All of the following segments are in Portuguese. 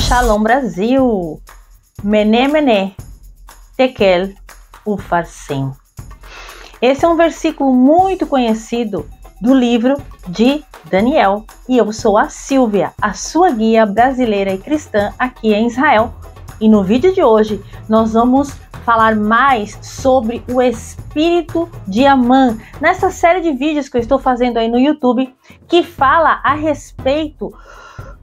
Shalom Brasil, Mené Mené, Tekel Ufarsim. Esse é um versículo muito conhecido do livro de Daniel. E eu sou a Silvia, a sua guia brasileira e cristã aqui em Israel. E no vídeo de hoje nós vamos falar mais sobre o espírito de Amã, nessa série de vídeos que eu estou fazendo aí no YouTube, que fala a respeito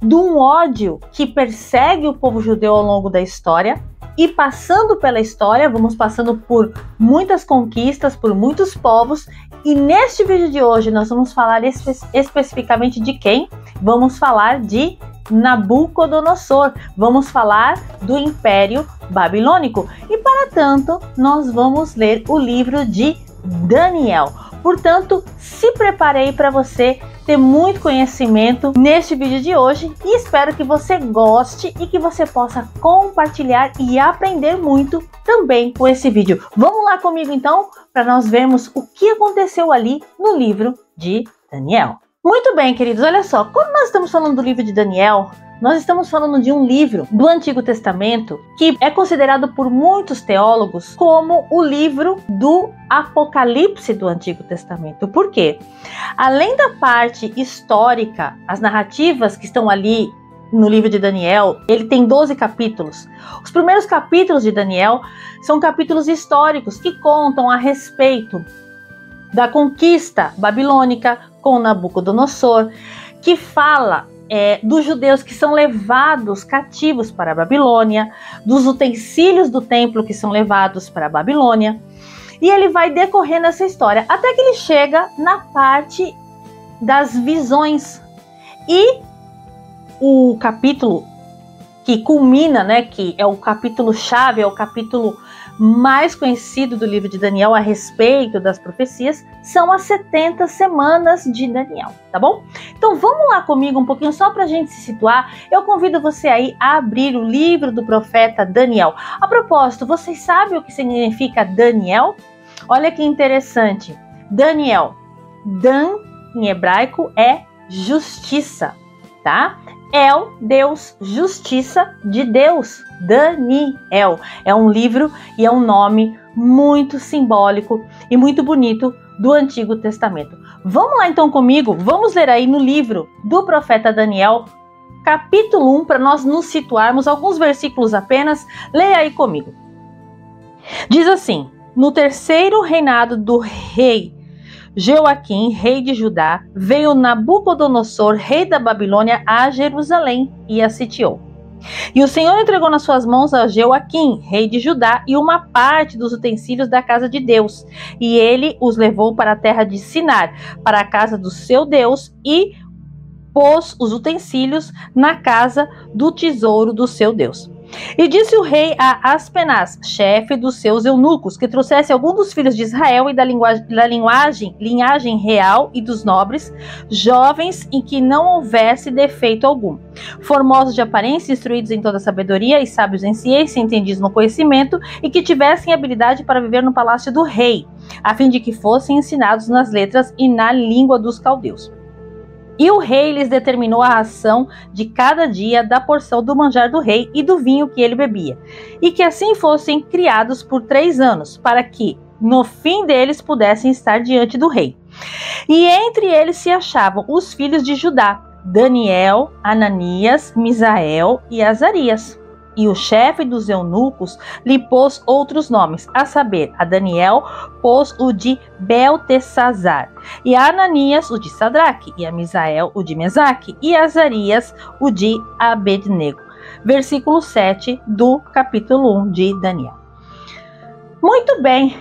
de um ódio que persegue o povo judeu ao longo da história. E passando pela história, vamos passando por muitas conquistas, por muitos povos. E neste vídeo de hoje nós vamos falar especificamente de quem? Vamos falar de Nabucodonosor, vamos falar do Império Babilônico. E para tanto, nós vamos ler o livro de Daniel. Portanto, se preparei para você ter muito conhecimento neste vídeo de hoje e espero que você goste e que você possa compartilhar e aprender muito também com esse vídeo. Vamos lá comigo então para nós vermos o que aconteceu ali no livro de Daniel. Muito bem, queridos, olha só, quando nós estamos falando do livro de Daniel, nós estamos falando de um livro do Antigo Testamento que é considerado por muitos teólogos como o livro do Apocalipse do Antigo Testamento. Por quê? Além da parte histórica, as narrativas que estão ali no livro de Daniel, ele tem 12 capítulos. Os primeiros capítulos de Daniel são capítulos históricos que contam a respeito da conquista babilônica com Nabucodonosor, que fala dos judeus que são levados cativos para a Babilônia, dos utensílios do templo que são levados para a Babilônia, e ele vai decorrendo essa história, até que ele chega na parte das visões. E o capítulo que culmina, que é o capítulo chave, é o capítulo mais conhecido do livro de Daniel a respeito das profecias, são as 70 semanas de Daniel, tá bom? Então vamos lá comigo um pouquinho só pra gente se situar. Eu convido você aí a abrir o livro do profeta Daniel. A propósito, vocês sabem o que significa Daniel? Olha que interessante. Daniel, Dan em hebraico é justiça, tá? El, Deus, justiça de Deus, Daniel. É um livro e é um nome muito simbólico e muito bonito do Antigo Testamento. Vamos lá então comigo, vamos ler aí no livro do profeta Daniel, capítulo 1, para nós nos situarmos, alguns versículos apenas, leia aí comigo. Diz assim: no terceiro reinado do rei Joaquim, rei de Judá, veio Nabucodonosor, rei da Babilônia, a Jerusalém e a sitiou. E o Senhor entregou nas suas mãos a Joaquim, rei de Judá, e uma parte dos utensílios da casa de Deus. E ele os levou para a terra de Sinar, para a casa do seu Deus, e pôs os utensílios na casa do tesouro do seu Deus. E disse o rei a Aspenaz, chefe dos seus eunucos, que trouxesse algum dos filhos de Israel e da linhagem real e dos nobres, jovens em que não houvesse defeito algum, formosos de aparência, instruídos em toda sabedoria e sábios em ciência, entendidos no conhecimento, e que tivessem habilidade para viver no palácio do rei, a fim de que fossem ensinados nas letras e na língua dos caldeus. E o rei lhes determinou a ração de cada dia da porção do manjar do rei e do vinho que ele bebia, e que assim fossem criados por 3 anos, para que no fim deles pudessem estar diante do rei. E entre eles se achavam os filhos de Judá, Daniel, Ananias, Misael e Azarias. E o chefe dos eunucos lhe pôs outros nomes, a saber, a Daniel pôs o de Beltesazar, e a Ananias o de Sadraque, e a Misael o de Mesaque, e a Azarias o de Abednego. Versículo 7 do capítulo 1 de Daniel. Muito bem,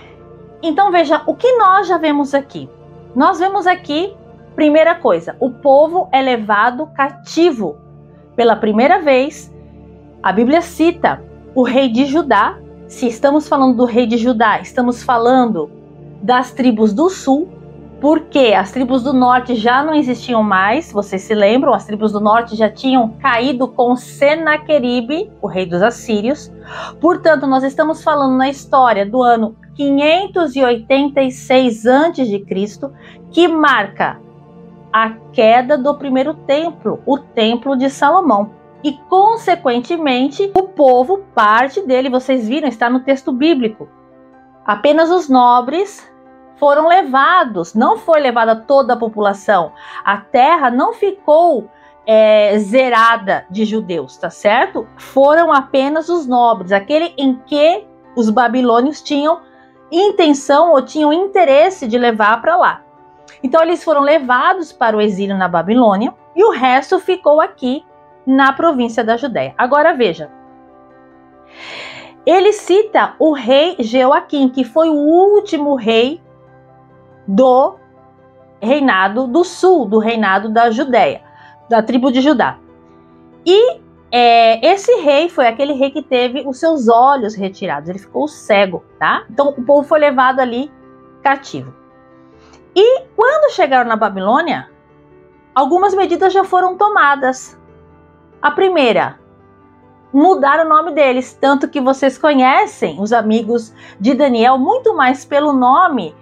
então veja o que nós já vemos aqui. Nós vemos aqui, primeira coisa, o povo é levado cativo. Pela primeira vez, a Bíblia cita o rei de Judá. Se estamos falando do rei de Judá, estamos falando das tribos do sul, porque as tribos do norte já não existiam mais. Vocês se lembram? As tribos do norte já tinham caído com Senaqueribe, o rei dos assírios. Portanto, nós estamos falando na história do ano 586 a.C., que marca a queda do primeiro templo, o Templo de Salomão. e, consequentemente, o povo, parte dele, vocês viram, está no texto bíblico. Apenas os nobres foram levados, não foi levada toda a população. A terra não ficou zerada de judeus, tá certo? Foram apenas os nobres, aquele em que os babilônios tinham intenção ou tinham interesse de levar para lá. Então eles foram levados para o exílio na Babilônia e o resto ficou aqui na província da Judéia. Agora veja, ele cita o rei Jeoaquim, que foi o último rei do reinado do sul, do reinado da Judéia, da tribo de Judá. E esse rei foi aquele rei que teve os seus olhos retirados, ele ficou cego, tá? Então o povo foi levado ali cativo. E quando chegaram na Babilônia, algumas medidas já foram tomadas. A primeira, mudar o nome deles, tanto que vocês conhecem os amigos de Daniel muito mais pelo nome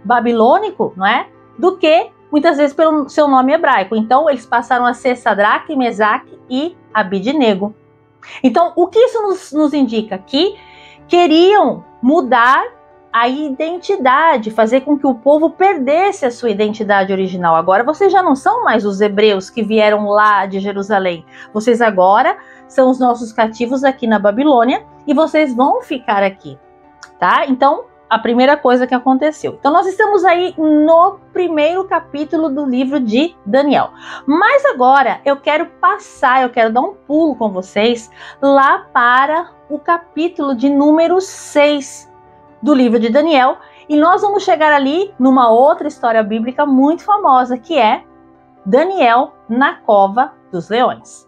babilônico, não é? Do que muitas vezes pelo seu nome hebraico. Então eles passaram a ser Sadraque, Mesaque e Abidnego. Então o que isso nos indica? Que queriam mudar a identidade, fazer com que o povo perdesse a sua identidade original. Agora vocês já não são mais os hebreus que vieram lá de Jerusalém. Vocês agora são os nossos cativos aqui na Babilônia e vocês vão ficar aqui, tá? Então, a primeira coisa que aconteceu. Então, nós estamos aí no primeiro capítulo do livro de Daniel. Mas agora eu quero dar um pulo com vocês lá para o capítulo de número 6 do livro de Daniel, e nós vamos chegar ali numa outra história bíblica muito famosa, que é Daniel na cova dos leões.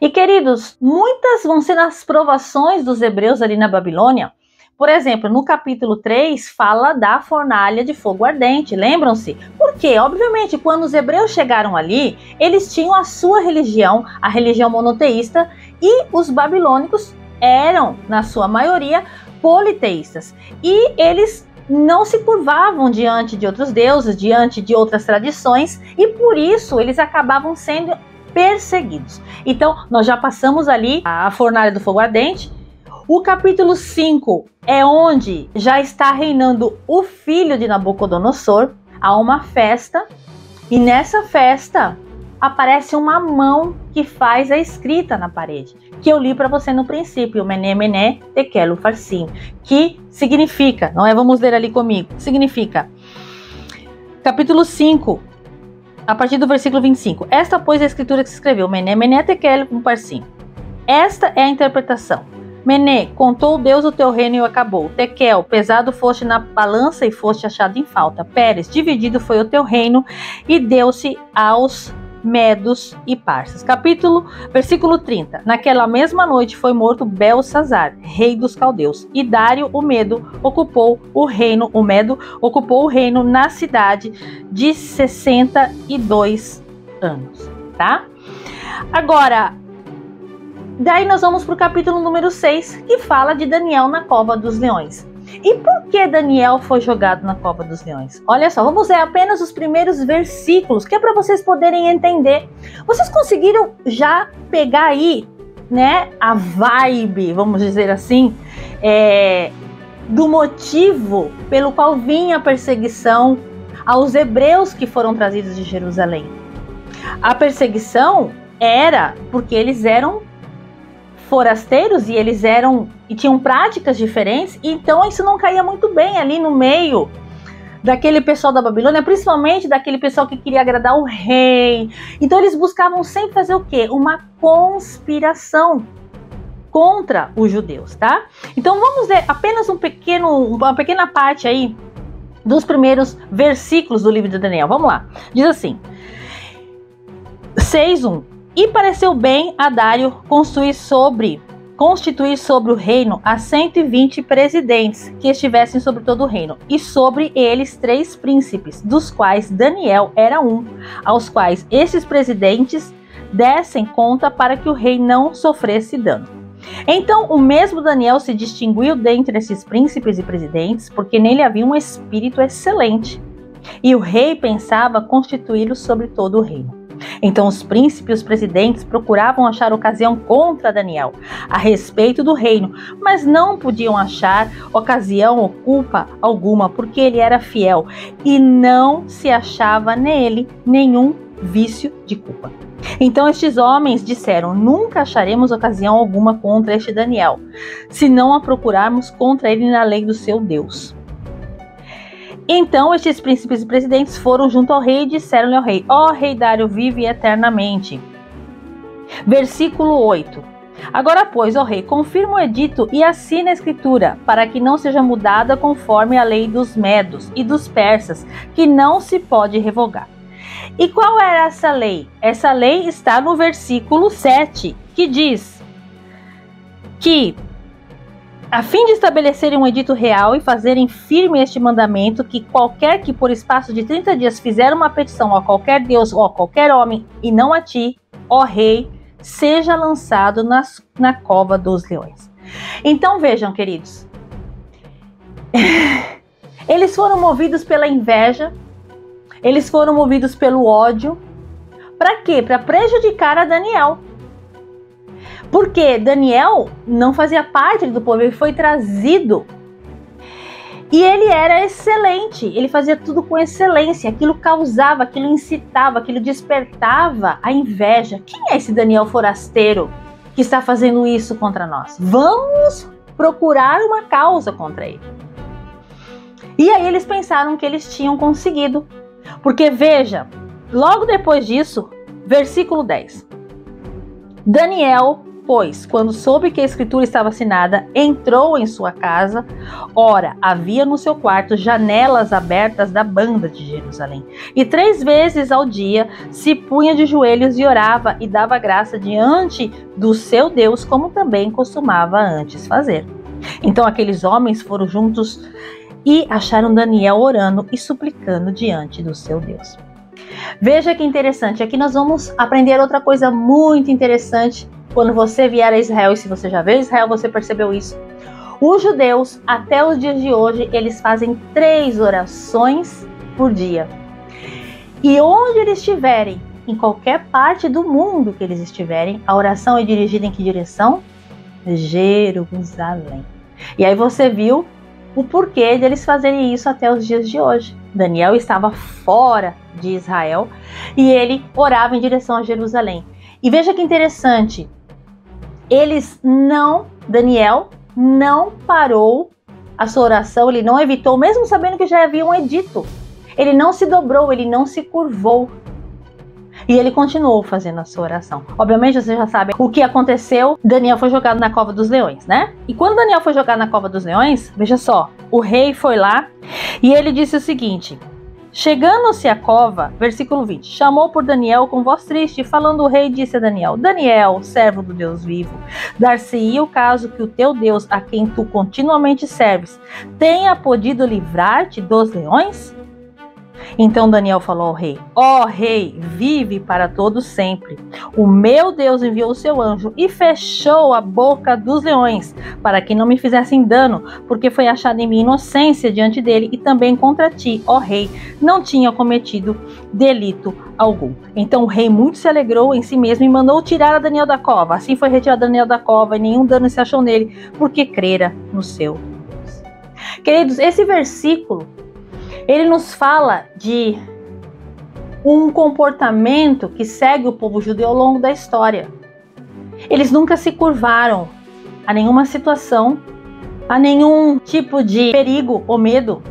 E queridos, muitas vão ser as provações dos hebreus ali na Babilônia. Por exemplo, no capítulo 3 fala da fornalha de fogo ardente, lembram-se? Porque, obviamente, quando os hebreus chegaram ali, eles tinham a sua religião, a religião monoteísta, e os babilônicos eram, na sua maioria, politeístas, e eles não se curvavam diante de outros deuses, diante de outras tradições, e por isso eles acabavam sendo perseguidos. Então, nós já passamos ali a fornalha do fogo ardente. O capítulo 5 é onde já está reinando o filho de Nabucodonosor. Há uma festa, e nessa festa aparece uma mão que faz a escrita na parede, que eu li para você no princípio, Mené, Mené, Tekel, Ufarsim, que significa, não é? Vamos ler ali comigo. Significa, capítulo 5, a partir do versículo 25. Esta, pois, é a escritura que se escreveu, Mené, Mené, Tekel, Ufarsim. Esta é a interpretação. Mené, contou Deus o teu reino e o acabou. Tekel, pesado foste na balança e foste achado em falta. Pérez, dividido foi o teu reino e deu-se aos medos e parsas. Versículo 30. Naquela mesma noite foi morto Belsazar, rei dos caldeus, e Dário o Medo ocupou o reino, na cidade de 62 anos, tá? Agora, daí nós vamos para o capítulo número 6, que fala de Daniel na cova dos leões. E por que Daniel foi jogado na cova dos leões? Olha só, vamos ler apenas os primeiros versículos, que é para vocês poderem entender. Vocês conseguiram já pegar aí, né, a vibe, vamos dizer assim, do motivo pelo qual vinha a perseguição aos hebreus que foram trazidos de Jerusalém? A perseguição era porque eles eram forasteiros e eles tinham práticas diferentes, então isso não caía muito bem ali no meio daquele pessoal da Babilônia, principalmente daquele pessoal que queria agradar o rei. Então eles buscavam sempre fazer o quê? Uma conspiração contra os judeus, tá? Então vamos ler apenas uma pequena parte aí dos primeiros versículos do livro de Daniel. Vamos lá. Diz assim: 6:1. E pareceu bem a Dário constituir sobre o reino a 120 presidentes que estivessem sobre todo o reino, e sobre eles 3 príncipes, dos quais Daniel era um, aos quais esses presidentes dessem conta para que o rei não sofresse dano. Então o mesmo Daniel se distinguiu dentre esses príncipes e presidentes, porque nele havia um espírito excelente, e o rei pensava constituí-lo sobre todo o reino. Então os príncipes e os presidentes procuravam achar ocasião contra Daniel a respeito do reino, mas não podiam achar ocasião ou culpa alguma, porque ele era fiel e não se achava nele nenhum vício de culpa. Então estes homens disseram: nunca acharemos ocasião alguma contra este Daniel, se não a procurarmos contra ele na lei do seu Deus. Então estes príncipes e presidentes foram junto ao rei e disseram-lhe ao rei: ó rei Dário, vive eternamente. Versículo 8. Agora, pois, ó rei, confirma o edito e assina a escritura, para que não seja mudada conforme a lei dos medos e dos persas, que não se pode revogar. E qual era essa lei? Essa lei está no versículo 7, que diz que, a fim de estabelecerem um edito real e fazerem firme este mandamento, que qualquer que por espaço de 30 dias fizer uma petição a qualquer Deus ou a qualquer homem, e não a ti, ó rei, seja lançado na cova dos leões. Então vejam, queridos, eles foram movidos pela inveja, eles foram movidos pelo ódio. Para quê? Para prejudicar a Daniel. Porque Daniel não fazia parte do povo, ele foi trazido. E ele era excelente, ele fazia tudo com excelência. Aquilo causava, aquilo incitava, aquilo despertava a inveja. Quem é esse Daniel forasteiro que está fazendo isso contra nós? Vamos procurar uma causa contra ele. E aí eles pensaram que eles tinham conseguido. Porque veja, logo depois disso, versículo 10. Daniel, pois, quando soube que a escritura estava assinada, entrou em sua casa. Ora, havia no seu quarto janelas abertas da banda de Jerusalém. E 3 vezes ao dia se punha de joelhos e orava e dava graça diante do seu Deus, como também costumava antes fazer. Então aqueles homens foram juntos e acharam Daniel orando e suplicando diante do seu Deus. Veja que interessante, aqui nós vamos aprender outra coisa muito interessante quando você vier a Israel, e se você já veio a Israel, você percebeu isso. Os judeus, até os dias de hoje, eles fazem 3 orações por dia. E onde eles estiverem, em qualquer parte do mundo que eles estiverem, a oração é dirigida em que direção? Jerusalém. E aí você viu o porquê deles fazerem isso até os dias de hoje. Daniel estava fora de Israel e ele orava em direção a Jerusalém. E veja que interessante, Daniel não parou a sua oração, ele não evitou, mesmo sabendo que já havia um edito. Ele não se dobrou, ele não se curvou. E ele continuou fazendo a sua oração. Obviamente você já sabe o que aconteceu. Daniel foi jogado na cova dos leões, né? E quando Daniel foi jogado na cova dos leões, veja só, o rei foi lá e ele disse o seguinte: chegando-se à cova, versículo 20, chamou por Daniel com voz triste, falando o rei, disse a Daniel: Daniel, servo do Deus vivo, dar-se-ia o caso que o teu Deus, a quem tu continuamente serves, tenha podido livrar-te dos leões? Então Daniel falou ao rei: ó rei, vive para todo sempre. O meu Deus enviou o seu anjo e fechou a boca dos leões, para que não me fizessem dano, porque foi achada em mim inocência diante dele, e também contra ti, ó rei, não tinha cometido delito algum. Então o rei muito se alegrou em si mesmo e mandou tirar a Daniel da cova. Assim foi retirado Daniel da cova, e nenhum dano se achou nele, porque crera no seu Deus. Queridos, esse versículo ele nos fala de um comportamento que segue o povo judeu ao longo da história. Eles nunca se curvaram a nenhuma situação, a nenhum tipo de perigo ou medo.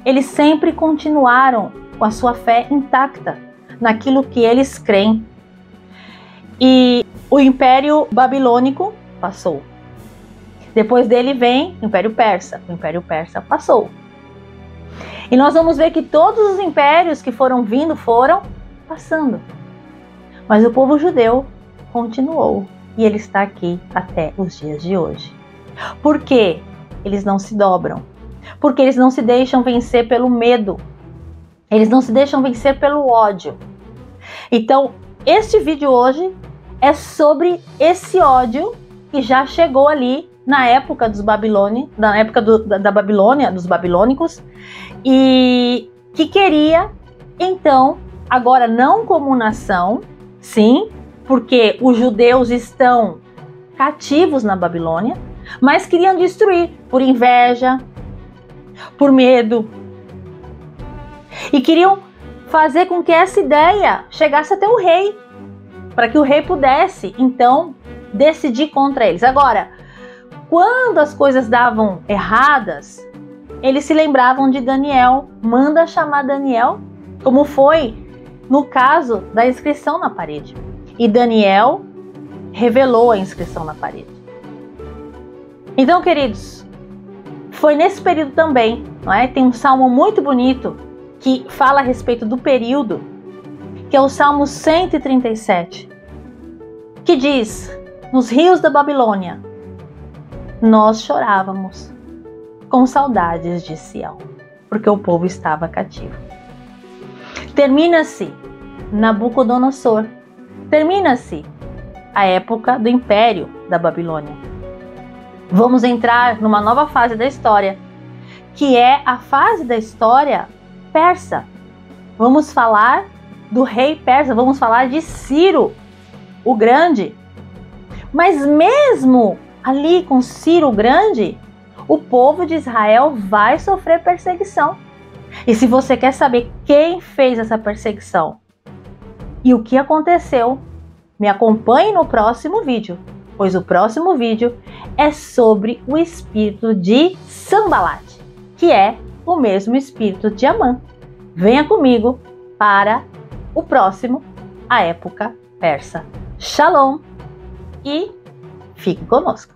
Eles sempre continuaram com a sua fé intacta naquilo que eles creem. E o Império Babilônico passou. Depois dele vem o Império Persa. O Império Persa passou. E nós vamos ver que todos os impérios que foram vindo foram passando. Mas o povo judeu continuou. E ele está aqui até os dias de hoje. Por quê? Eles não se dobram. Porque eles não se deixam vencer pelo medo. Eles não se deixam vencer pelo ódio. Então, este vídeo hoje é sobre esse ódio que já chegou ali na época dos Babilônia, na época da Babilônia, dos babilônicos, e que queria, então, agora não como nação, Sim, porque os judeus estão cativos na Babilônia, mas queriam destruir por inveja, por medo. E queriam fazer com que essa ideia chegasse até o rei, para que o rei pudesse, então, decidir contra eles. Agora, quando as coisas davam erradas, eles se lembravam de Daniel. Manda chamar Daniel, como foi no caso da inscrição na parede. E Daniel revelou a inscrição na parede. Então, queridos, foi nesse período também, não é? Tem um salmo muito bonito que fala a respeito do período, que é o Salmo 137, que diz: nos rios da Babilônia, nós chorávamos com saudades de Sião, porque o povo estava cativo. Termina-se Nabucodonosor, termina-se a época do Império da Babilônia. Vamos entrar numa nova fase da história, que é a fase da história persa. Vamos falar do rei persa, vamos falar de Ciro o Grande. Mas mesmo ali com Ciro o Grande, o povo de Israel vai sofrer perseguição. E se você quer saber quem fez essa perseguição e o que aconteceu, me acompanhe no próximo vídeo, pois o próximo vídeo é sobre o espírito de Sanbalat, que é o mesmo espírito de Amã. Venha comigo para o próximo, a época persa. Shalom e fique conosco.